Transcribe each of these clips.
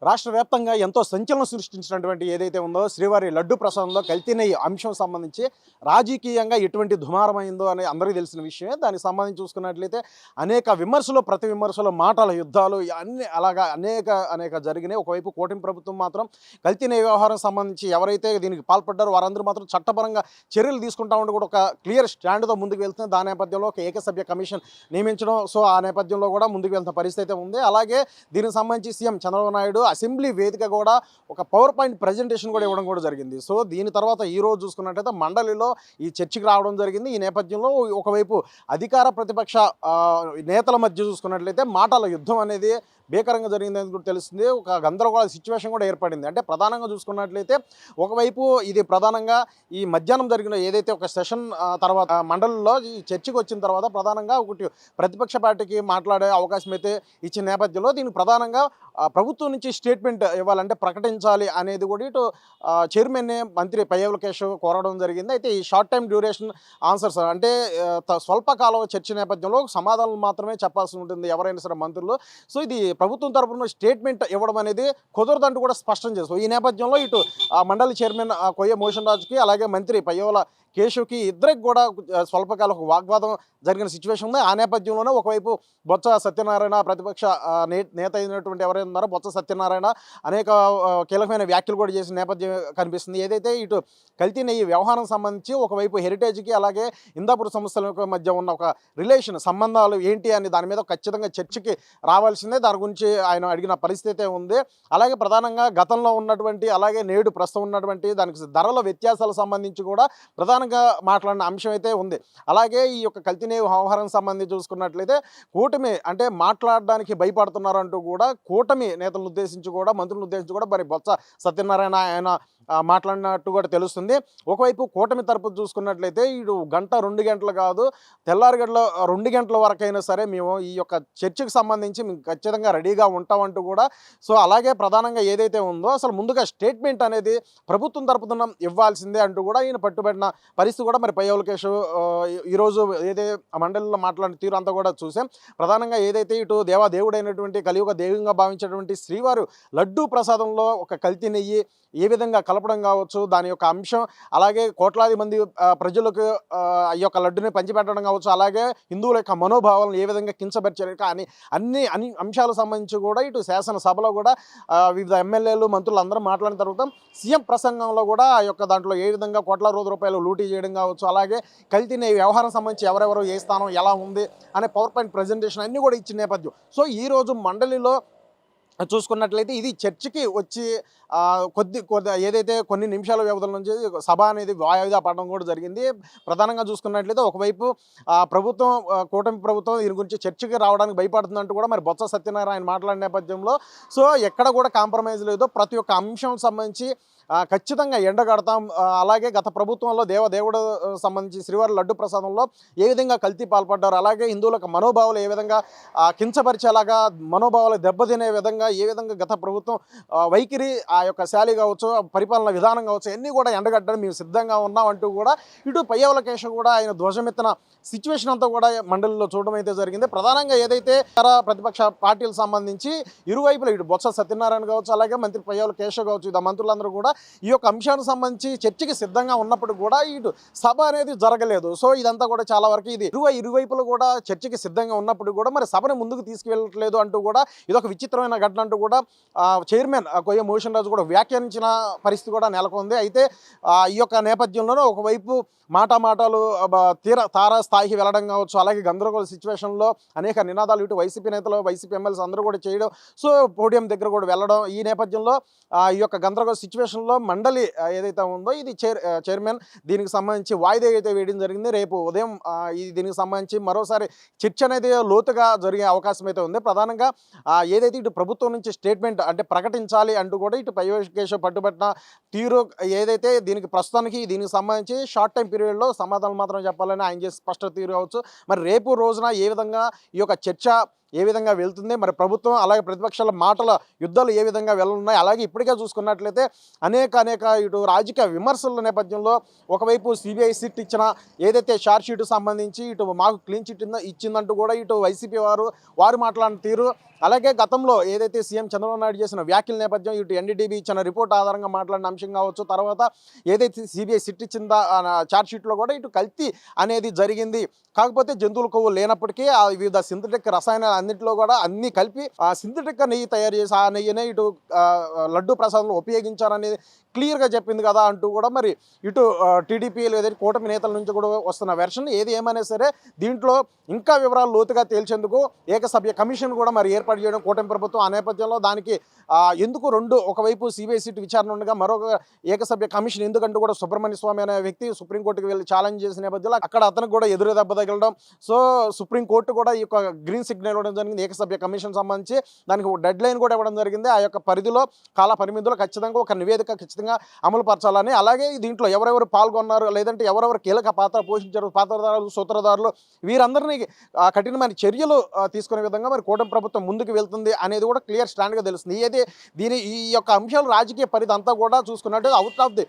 రాష్ట్ర వ్యాప్తంగా ఎంతో సంచలనం సృష్టించినటువంటి ఏదైతే ఉందో శ్రీవారి లడ్డు ప్రసాదంలో కల్తీ నెయ్యి అంశం సంబంధించి రాజకీయంగా ఎటువంటి దుమారమైందో అని అందరికీ తెలిసిన విషయమే. దానికి సంబంధించి చూసుకున్నట్లయితే అనేక విమర్శలు, ప్రతి విమర్శలు, మాటల యుద్ధాలు అన్నీ అలాగా అనేక అనేక జరిగినాయి. ఒకవైపు కూటమి ప్రభుత్వం మాత్రం కల్తీ నెయ్యి వ్యవహారం సంబంధించి ఎవరైతే దీనికి పాల్పడ్డారో వారందరూ మాత్రం చట్టపరంగా చర్యలు తీసుకుంటామంటే కూడా ఒక క్లియర్ స్టాండ్తో ముందుకు వెళ్తుంది. దాని నేపథ్యంలో ఒక ఏకసభ్య కమిషన్ నియమించడం, సో ఆ నేపథ్యంలో కూడా ముందుకు వెళ్తున్న పరిస్థితి అయితే ఉంది. అలాగే దీనికి సంబంధించి సీఎం చంద్రబాబు నాయుడు అసెంబ్లీ వేదిక కూడా ఒక పవర్ పాయింట్ ప్రజెంటేషన్ కూడా ఇవ్వడం కూడా జరిగింది. సో దీని తర్వాత ఈ రోజు చూసుకున్నట్టయితే మండలిలో ఈ చర్చకి రావడం జరిగింది. ఈ నేపథ్యంలో ఒకవైపు అధికార ప్రతిపక్ష నేతల మధ్య చూసుకున్నట్లయితే మాటల యుద్ధం అనేది భీకరంగా జరిగిందని కూడా తెలుస్తుంది. ఒక గందరగోళ సిచ్యువేషన్ కూడా ఏర్పడింది. అంటే ప్రధానంగా చూసుకున్నట్లయితే ఒకవైపు ఇది ప్రధానంగా ఈ మధ్యాహ్నం జరిగిన ఏదైతే ఒక సెషన్ తర్వాత మండలిలో ఈ చర్చకు వచ్చిన తర్వాత ప్రధానంగా ఒకటి ప్రతిపక్ష పార్టీకి మాట్లాడే అవకాశం అయితే ఇచ్చిన నేపథ్యంలో దీనికి ప్రధానంగా ప్రభుత్వం నుంచి స్టేట్మెంట్ ఇవ్వాలంటే ప్రకటించాలి అనేది కూడా ఇటు చైర్మన్ మంత్రి పయ్యావుల కేశవ్ కోరడం జరిగింది. అయితే ఈ షార్ట్ టైం డ్యూరేషన్ ఆన్సర్స్ అంటే స్వల్పకాల చర్చ నేపథ్యంలో సమాధానాలు మాత్రమే చెప్పాల్సి ఉంటుంది ఎవరైనా సరే మంత్రులు. సో ఇది ప్రభుత్వం తరపున స్టేట్మెంట్ ఇవ్వడం అనేది కుదరదంటూ కూడా స్పష్టం చేస్తారు. ఈ నేపథ్యంలో ఇటు మండలి చైర్మన్ కొయ్య మోషన్ రాజుకి అలాగే మంత్రి పయ్యావుల కేశవ్కి ఇద్దరికి కూడా స్వల్పకాల ఒక వాగ్వాదం జరిగిన సిచ్యువేషన్ ఉంది. ఆ నేపథ్యంలోనే ఒకవైపు బొత్స సత్యనారాయణ ప్రతిపక్ష నేత అయినటువంటి ఎవరైనా ఉన్నారో బొత్స సత్యనారాయణ అనేక కీలకమైన వ్యాఖ్యలు కూడా చేసిన నేపథ్యం కనిపిస్తుంది. ఏదైతే ఇటు కల్తీ నెయ్యి వ్యవహారం సంబంధించి ఒకవైపు హెరిటేజ్కి అలాగే ఇందాపూర్ సంస్థల మధ్య ఉన్న ఒక రిలేషన్ సంబంధాలు ఏంటి అని దాని మీద ఖచ్చితంగా చర్చకి రావాల్సిందే. దాని గురించి ఆయన అడిగిన పరిస్థితి ఉంది. అలాగే ప్రధానంగా గతంలో ఉన్నటువంటి అలాగే నేడు ప్రస్తుతం ఉన్నటువంటి దానికి ధరల వ్యత్యాసాల సంబంధించి కూడా ప్రధానంగా మాట్లాడిన అంశం అయితే ఉంది. అలాగే ఈ యొక్క కల్తీ నెయ్యి వ్యవహారం సంబంధించి చూసుకున్నట్లయితే కూటమి అంటే మాట్లాడడానికి భయపడుతున్నారంటూ కూడా కూటమి నేతలను ఉద్దేశించి కూడా మంత్రులను ఉద్దేశించి కూడా మరి బొత్స సత్యనారాయణ ఆయన మాట్లాడినట్టు కూడా తెలుస్తుంది. ఒకవైపు కూటమి తరపు చూసుకున్నట్లయితే ఇటు గంట 2 గంటలు కాదు తెల్లారిగడ్ల 2 గంటల వరకైనా సరే మేము ఈ యొక్క చర్చకు సంబంధించి మేము ఖచ్చితంగా రెడీగా ఉంటామంటూ కూడా సో అలాగే ప్రధానంగా ఏదైతే ఉందో అసలు ముందుగా స్టేట్మెంట్ అనేది ప్రభుత్వం తరపున ఇవ్వాల్సిందే అంటూ కూడా ఈయన పట్టుబడిన పరిస్థితి కూడా మరి పయ్యావుల కేశవ్ ఈరోజు ఏదైతే మండలిలో మాట్లాడిన తీరు అంతా కూడా చూసాం. ప్రధానంగా ఏదైతే ఇటు దేవాదేవుడైనటువంటి కలియుగ దైవంగా భావించేటువంటి శ్రీవారు లడ్డూ ప్రసాదంలో ఒక కల్తీ నెయ్యి ఏ విధంగా కలపడం కావచ్చు దాని యొక్క అంశం, అలాగే కోట్లాది మంది ప్రజలకు ఈ యొక్క లడ్డుని పంచిపెట్టడం కావచ్చు, అలాగే హిందువుల యొక్క మనోభావాలను ఏ విధంగా కించపరిచారు కానీ అన్ని అంశాలకు సంబంధించి కూడా ఇటు శాసనసభలో కూడా వివిధ ఎమ్మెల్యేలు మంత్రులు అందరూ మాట్లాడిన తర్వాత సీఎం ప్రసంగంలో కూడా ఆ యొక్క దాంట్లో ఏ విధంగా కోట్లాది రూపాయలు లూటీ చేయడం కావచ్చు, అలాగే కల్తీ నెయ్యి వ్యవహారం సంబంధించి ఎవరెవరు ఏ స్థానం ఎలా ఉంది అనే పవర్ పాయింట్ ప్రజెంటేషన్ అన్నీ కూడా ఇచ్చిన నేపథ్యం. సో ఈరోజు మండలిలో చూసుకున్నట్లయితే ఇది చర్చకి వచ్చి కొద్ది ఏదైతే కొన్ని నిమిషాల వ్యవధుల నుంచి సభ అనేది వాయిదా పడడం కూడా జరిగింది. ప్రధానంగా చూసుకున్నట్లయితే ఒకవైపు ప్రభుత్వం కూటమి ప్రభుత్వం దీని గురించి చర్చకి రావడానికి భయపడుతుందంటూ కూడా మరి బొత్స సత్యనారాయణ మాట్లాడిన నేపథ్యంలో సో ఎక్కడ కూడా కాంప్రమైజ్ లేదు. ప్రతి ఒక్క అంశం సంబంధించి ఖచ్చితంగా ఎండగడతాం. అలాగే గత ప్రభుత్వంలో దేవుడు సంబంధించి శ్రీవారి లడ్డు ప్రసాదంలో ఏ విధంగా కల్తీ పాల్పడ్డారు, అలాగే హిందువులకు మనోభావాలు ఏ విధంగా కించపరిచేలాగా మనోభావాలు దెబ్బతినే విధంగా ఏ విధంగా గత ప్రభుత్వం వైఖరి ఆ యొక్క శాలి కావచ్చు పరిపాలన విధానం కావచ్చు అన్నీ కూడా ఎండగట్టడం మేము సిద్ధంగా ఉన్నామంటూ కూడా ఇటు పయ్యావుల కేశవ్ కూడా ఆయన ధ్వజమెత్తిన సిచ్యువేషన్ అంతా కూడా మండలిలో చూడడం అయితే జరిగింది. ప్రధానంగా ఏదైతే ప్రతిపక్ష పార్టీలకు సంబంధించి ఇరువైపులా ఇటు బొత్స సత్యనారాయణ కావచ్చు అలాగే మంత్రి పయ్యావుల కేశవ్ కావచ్చు ఇద మంత్రులందరూ కూడా ఈ యొక్క అంశానికి సంబంధించి చర్చకి సిద్ధంగా ఉన్నప్పుడు కూడా ఇటు సభ అనేది జరగలేదు. సో ఇదంతా కూడా చాలా వరకు ఇది ఇరువైపులు కూడా చర్చకి సిద్ధంగా ఉన్నప్పుడు కూడా మరి సభను ముందుకు తీసుకువెళ్ళట్లేదు అంటూ కూడా ఇదొక విచిత్రమైన ఘటన అంటూ కూడా చైర్మన్ కొయ్య మోషన్ రాజు కూడా వ్యాఖ్యానించిన పరిస్థితి కూడా నెలకొంది. అయితే ఈ యొక్క నేపథ్యంలోనే ఒకవైపు మాటలు తారా స్థాయికి వెళ్ళడం కావచ్చు, అలాగే గందరగోళ సిచ్యువేషన్లో అనేక నినాదాలు ఇటు వైసీపీ నేతలు వైసీపీ ఎమ్మెల్యేస్ అందరూ కూడా చేయడం, సో పోడియం దగ్గర కూడా వెళ్ళడం, ఈ నేపథ్యంలో ఈ యొక్క గందరగోళ సిచ్యువేషన్లో మండలి ఏదైతే ఉందో ఇది చైర్మన్ దీనికి సంబంధించి వాయిదా అయితే వేయడం జరిగింది. రేపు ఉదయం దీనికి సంబంధించి మరోసారి చర్చ అనేది లోతుగా జరిగే అవకాశం అయితే ఉంది. ప్రధానంగా ఏదైతే ఇటు ప్రభుత్వం నుంచి స్టేట్మెంట్ అంటే ప్రకటించాలి అంటూ కూడా ఇటు పయ్యావుల కేశవ్ పట్టుబట్టిన తీరు ఏదైతే దీనికి ప్రస్తుతానికి దీనికి సంబంధించి షార్ట్ టైం పీరియడ్లో సమాధానం మాత్రం చెప్పాలని ఆయన చేసి స్పష్ట తీరు కావచ్చు. మరి రేపు రోజున ఏ విధంగా ఈ యొక్క చర్చ ఏ విధంగా వెళ్తుంది, మరి ప్రభుత్వం అలాగే ప్రతిపక్షాల మాటల యుద్ధాలు ఏ విధంగా వెళ్ళనున్నాయి, అలాగే ఇప్పటికే చూసుకున్నట్లయితే అనేక ఇటు రాజకీయ విమర్శల నేపథ్యంలో ఒకవైపు సిబిఐ సిట్ ఇచ్చిన ఏదైతే ఛార్జ్ షీట్ సంబంధించి ఇటు మాకు క్లీన్ చిట్ ఇచ్చిందంటూ కూడా ఇటు వైసీపీ వారు మాట్లాడిన తీరు, అలాగే గతంలో ఏదైతే సీఎం చంద్రబాబు నాయుడు చేసిన వ్యాఖ్యల నేపథ్యం, ఇటు ఎన్డీటీవీ ఇచ్చిన రిపోర్ట్ ఆధారంగా మాట్లాడిన అంశం కావచ్చు, తర్వాత ఏదైతే సిబిఐ సిట్ ఇచ్చిందా ఛార్జ్ షీట్లో కూడా ఇటు కల్తీ అనేది జరిగింది. కాకపోతే జంతువుల కొవ్వు లేనప్పటికీ ఆ వివిధ సింథటిక్ రసాయనాలు అన్నింటిలో కూడా అన్ని కలిపి ఆ సింథటిక్ నెయ్యి తయారు చేసి ఆ నెయ్యినే ఇటు లడ్డు ప్రసాదంలో ఉపయోగించారనేది క్లియర్గా చెప్పింది కదా అంటూ కూడా మరి ఇటు టీడీపీ లేదా కూటమి నేతల నుంచి కూడా వస్తున్న వెర్షన్ ఏది ఏమైనా సరే దీంట్లో ఇంకా వివరాలు లోతుగా తేల్చేందుకు ఏకసభ్య కమిషన్ కూడా మరి ఏర్పాటు చేయడం కూటమి ప్రభుత్వం. ఆ నేపథ్యంలో దానికి ఎందుకు ఒకవైపు సిబిఐ సిట్ విచారణ ఉండగా మరొక ఏకసభ్య కమిషన్ ఎందుకంటూ కూడా సుబ్రహ్మణ్య స్వామి అనే వ్యక్తి సుప్రీంకోర్టుకు వెళ్ళి ఛాలెంజ్ చేసిన నేపథ్యంలో అక్కడ అతనికి కూడా ఎదురు దెబ్బ తగలడం. సో సుప్రీంకోర్టు కూడా ఈ యొక్క గ్రీన్ సిగ్నల్ ఇవ్వడం జరిగింది. ఏకసభ్య కమిషన్ సంబంధించి దానికి ఒక డెడ్ లైన్ కూడా ఇవ్వడం జరిగింది. ఆ యొక్క పరిధిలో కాల పరిమితుల్లో ఖచ్చితంగా ఒక నివేదిక ఖచ్చితంగా అమలు పరచాలని, అలాగే దీంట్లో ఎవరెవరు పాల్గొన్నారు లేదంటే ఎవరెవరు కీలక పాత్ర పోషించారు, పాత్రధారులు సూత్రధారులు వీరందరినీ కఠినమైన చర్యలు తీసుకునే విధంగా మరి కూటమి ప్రభుత్వం ముందుకు వెళ్తుంది అనేది కూడా క్లియర్ స్టాండ్గా తెలుస్తుంది. ఈ యొక్క అంశాలు రాజకీయ పరిధి అంతా కూడా చూసుకున్నట్టు అవుట్ ఆఫ్ ది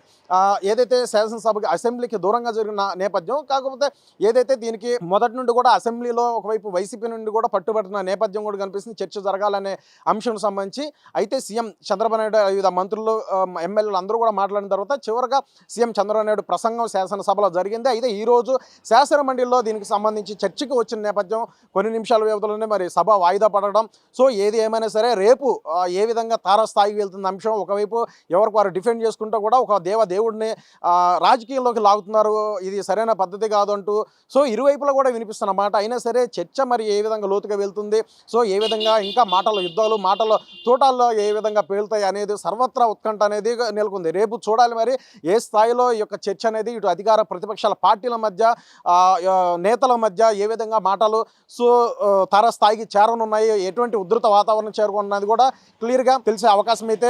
ఏదైతే శాసనసభకి అసెంబ్లీకి దూరంగా జరిగిన నేపథ్యం. కాకపోతే ఏదైతే దీనికి మొదటి నుండి కూడా అసెంబ్లీలో ఒకవైపు వైసీపీ నుండి కూడా పట్టుబట్టిన నేపథ్యం కూడా కనిపిస్తుంది చర్చ జరగాలనే అంశం సంబంధించి. అయితే సీఎం చంద్రబాబు నాయుడు వివిధ మంత్రులు ఎమ్మెల్యేలు అందరూ కూడా మాట్లాడిన తర్వాత చివరగా సీఎం చంద్రబాబు నాయుడు ప్రసంగం శాసనసభలో జరిగింది. అయితే ఈరోజు శాసన మండలిలో దీనికి సంబంధించి చర్చకు వచ్చిన నేపథ్యం కొన్ని నిమిషాల వ్యవధిలోనే మరి సభ వాయిదా పడడం. సో ఏది ఏమైనా సరే రేపు ఏ విధంగా తారాస్థాయికి వెళ్తున్న అంశం, ఒకవైపు ఎవరికి వారు డిఫెండ్ చేసుకుంటూ కూడా ఒక దేవుడిని రాజకీయంలోకి లాగుతున్నారు, ఇది సరైన పద్ధతి కాదు అంటూ. సో ఇరువైపులా కూడా వినిపిస్తున్న మాట. అయినా సరే చర్చ మరి ఏ విధంగా లోతుగా వెళ్తుంది, సో ఏ విధంగా ఇంకా మాటల యుద్ధాలు మాటల తోటాల్లో ఏ విధంగా పేలుతాయి అనేది సర్వత్రా ఉత్కంఠ అనేది నెలకొంది. రేపు చూడాలి మరి ఏ స్థాయిలో ఈ యొక్క చర్చ అనేది ఇటు అధికార ప్రతిపక్షాల పార్టీల మధ్య నేతల మధ్య ఏ విధంగా మాటలు సో తారాస్థాయికి చేరనున్నాయి, ఎటువంటి ఉధృత వాతావరణం చేరుకున్నది కూడా క్లియర్గా తెలిసే అవకాశం అయితే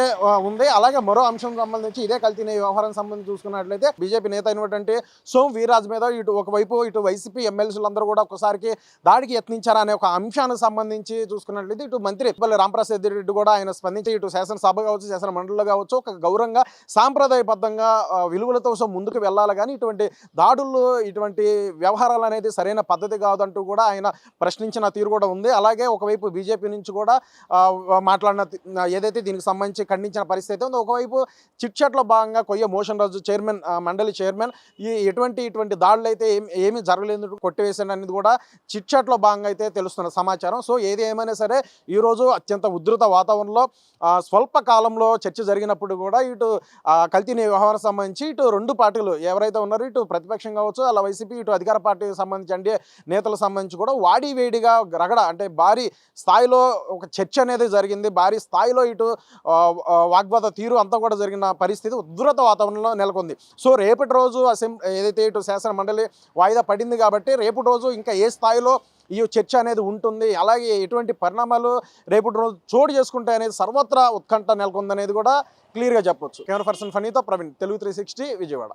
ఉంది. అలాగే మరో అంశం సంబంధించి ఇదే కల్తీనే వ్యవహారం సంబంధించి చూసుకున్నట్లయితే బీజేపీ నేత అయినటువంటి సోమ్ వీర్రాజు మీద ఒకవైపు ఇటు వైసీపీ ఎమ్మెల్యేలు అందరూ కూడా ఒకసారికి దాడికి యత్నించారనే ఒక అంశానికి సంబంధించి చూసుకున్నట్లయితే ఇటు మంత్రి రామప్రసాద్ రెడ్డి కూడా ఆయన స్పందించి ఇటు శాసనసభ కావచ్చు శాసన మండలిలో కావచ్చు ఒక గౌరవంగా సాంప్రదాయబద్ధంగా విలువలతో ముందుకు వెళ్ళాలి, కానీ ఇటువంటి దాడులు ఇటువంటి వ్యవహారాలు అనేది సరైన పద్ధతి కాదంటూ కూడా ఆయన ప్రశ్నించిన తీరు కూడా ఉంది. అలాగే ఒకవైపు బీజేపీ నుంచి కూడా మాట్లాడిన ఏదైతే దీనికి సంబంధించి ఖండించిన పరిస్థితి ఉంది. ఒకవైపు చిట్చాట్లో భాగంగా కొయ్య మోషన్ రాజు చైర్మన్ మండలి చైర్మన్ ఇటువంటి దాడులు అయితే ఏమీ జరగలేదు కొట్టివేసాను అనేది కూడా చిట్చాట్లో భాగంగా అయితే తెలుస్తున్న సమాచారం. సో ఏది ఏమైనా సరే ఈరోజు అత్యంత ఉధృత వాతావరణంలో స్వల్ప కాలంలో చర్చ జరిగినప్పుడు కూడా ఇటు కల్తీని వ్యవహారం సంబంధించి ఇటు రెండు పార్టీలు ఎవరైతే ఉన్నారో ఇటు ప్రతిపక్షం కావచ్చు అలా వైసీపీ ఇటు అధికార పార్టీకి సంబంధించి అంటే నేతలకు సంబంధించి కూడా వేడిగా రగడ అంటే భారీ స్థాయిలో ఒక చర్చ అనేది జరిగింది. భారీ స్థాయిలో ఇటు వాగ్వాద తీరు అంతా కూడా జరిగిన పరిస్థితి ఉధృత వాతావరణంలో నెలకొంది. సో రేపటి రోజు ఏదైతే ఇటు శాసన మండలి వాయిదా పడింది కాబట్టి రేపటి రోజు ఇంకా ఏ స్థాయిలో ఈ చర్చ అనేది ఉంటుంది, అలాగే ఎటువంటి పరిణామాలు రేపటి రోజు చోటు చేసుకుంటాయి అనేది సర్వత్రా ఉత్కంఠ నెలకొందనేది కూడా క్లియర్గా చెప్పొచ్చు. కెమెరా పర్సన్ ఫనీతో ప్రవీణ్, తెలుగు 360 విజయవాడ.